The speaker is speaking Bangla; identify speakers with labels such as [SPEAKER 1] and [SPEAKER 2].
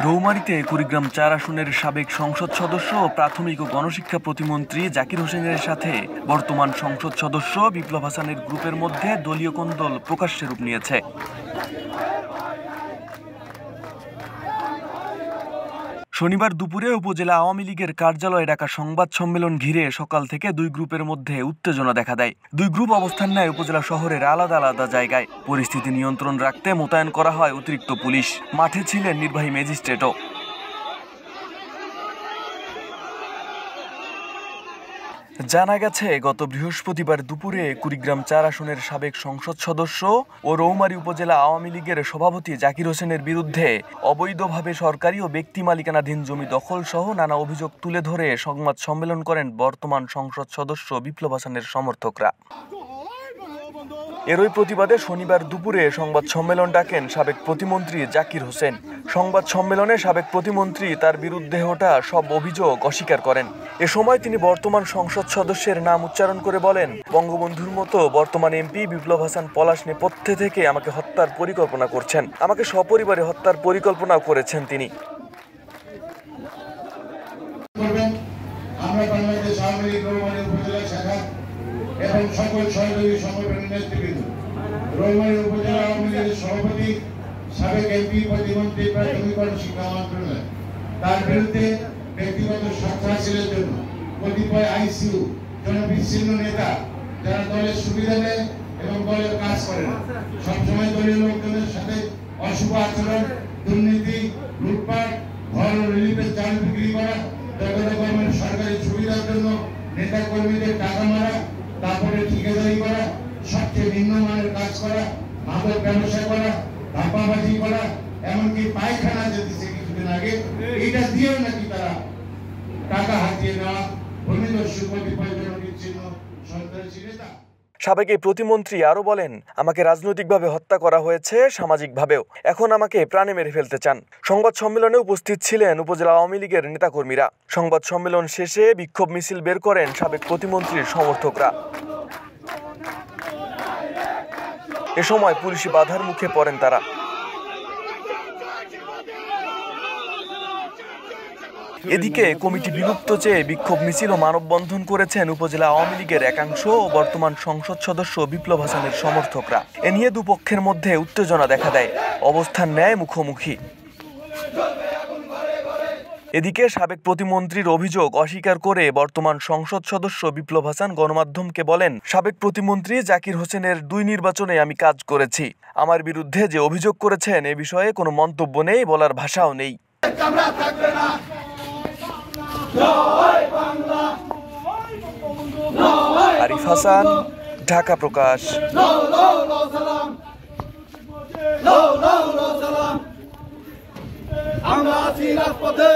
[SPEAKER 1] রৌমারীতে কুড়িগ্রাম ৪ আসনের সাবেক সংসদ সদস্য ও প্রাথমিক ও গণশিক্ষা প্রতিমন্ত্রী জাকির হোসেনের সাথে বর্তমান সংসদ সদস্য বিপ্লব হাসানের গ্রুপের মধ্যে দলীয় কোন্দল প্রকাশ্যে রূপ নিয়েছে। শনিবার দুপুরে উপজেলা আওয়ামী লীগের কার্যালয়ে ডাকা সংবাদ সম্মেলন ঘিরে সকাল থেকে দুই গ্রুপের মধ্যে উত্তেজনা দেখা দেয়। দুই গ্রুপ অবস্থান নেয় উপজেলা শহরের আলাদা আলাদা জায়গায়। পরিস্থিতি নিয়ন্ত্রণ রাখতে মোতায়েন করা হয় অতিরিক্ত পুলিশ। মাঠে ছিলেন নির্বাহী ম্যাজিস্ট্রেটও। জানা গেছে, গত বৃহস্পতিবার দুপুরে কুড়িগ্রাম ৪ আসনের সাবেক সংসদ সদস্য ও রৌমারী উপজেলা আওয়ামী লীগের সভাপতি জাকির হোসেনের বিরুদ্ধে অবৈধভাবে সরকারি ও ব্যক্তি মালিকানাধীন জমি দখল সহ নানা অভিযোগ তুলে ধরে সংবাদ সম্মেলন করেন বর্তমান সংসদ সদস্য বিপ্লব হাসানের সমর্থকরা। এরই প্রতিবাদে শনিবার দুপুরে সংবাদ সম্মেলন ডাকেন সাবেক প্রতিমন্ত্রী জাকির হোসেন। সংবাদ সম্মেলনে সাবেক প্রতিমন্ত্রী তার বিরুদ্ধে ওঠা সব অভিযোগ অস্বীকার করেন। এ সময় তিনি বর্তমান সংসদ সদস্যের নাম উচ্চারণ করে বলেন, বঙ্গবন্ধুর মতো বর্তমান এমপি বিপ্লব হাসান পলাশ নেপথ্যে থেকে আমাকে হত্যার পরিকল্পনা করছেন। আমাকে সপরিবারে হত্যার পরিকল্পনাও করেছেন তিনি।
[SPEAKER 2] এবং সকল সহযোগী সংগঠনের নেতৃবৃন্দ, রৌমারী উপজেলা আওয়ামী লীগের সভাপতি, সাবেক এমপি, প্রতিমন্ত্রী, প্রাথমিক শিক্ষা মন্ত্রণালয়, তার বিরুদ্ধে ব্যক্তিগত স্বার্থ হাসিলের জন্য কতিপয় আইসিইউ জনবিচ্ছিন্ন নেতা যারা দলের সুবিধা নেয় এবং দলের কাজ করে না, সবসময় দলীয় লোকজনের সাথে অশুভ আচরণ, দুর্নীতি, লুটপাট, ঘর ও রিলিফের চাল বিক্রি করা, জনগণের সরকারি সুবিধার জন্য নেতা কর্মীদের টাকা মারা, তারপরে ঠিকাদারি করা, সবচেয়ে নিম্নমানের কাজ করা, মাদক ব্যবসা করা, ধাপ্পাবাজি করা, এমনকি পায়খানা যেতেছে কিছুদিন আগে, এটা দিয়েও নাকি তারা টাকা হাতিয়ে নেওয়া, ভূমিদস্যু কতিপয় জনবিচ্ছিন্ন সন্ত্রাসী নেতা।
[SPEAKER 1] সাবেক এই প্রতিমন্ত্রী আরো বলেন, আমাকে রাজনৈতিকভাবে হত্যা করা হয়েছে, সামাজিকভাবেও। এখন আমাকে প্রাণে মেরে ফেলতে চান। সংবাদ সম্মেলনে উপস্থিত ছিলেন উপজেলা আওয়ামী লীগের নেতাকর্মীরা। সংবাদ সম্মেলন শেষে বিক্ষোভ মিছিল বের করেন সাবেক প্রতিমন্ত্রীর সমর্থকরা। এ সময় পুলিশি বাধার মুখে পড়েন তারা। এদিকে কমিটি বিলুপ্ত চেয়ে বিক্ষোভ মিছিল ও মানববন্ধন করেছেন উপজেলা আওয়ামী লীগের একাংশ ও বর্তমান সংসদ সদস্য বিপ্লব হাসানের সমর্থকরা। এ নিয়ে দুপক্ষের মধ্যে উত্তেজনা দেখা দেয়, অবস্থান নেয় মুখোমুখি। এদিকে সাবেক প্রতিমন্ত্রীর অভিযোগ অস্বীকার করে বর্তমান সংসদ সদস্য বিপ্লব হাসান গণমাধ্যমকে বলেন, সাবেক প্রতিমন্ত্রী জাকির হোসেনের 2 নির্বাচনে আমি কাজ করেছি। আমার বিরুদ্ধে যে অভিযোগ করেছেন এ বিষয়ে কোনো মন্তব্য নেই, বলার ভাষাও নেই। আরিফ হাসান, ঢাকা প্রকাশ।
[SPEAKER 3] আমরা আছি রাজপথে।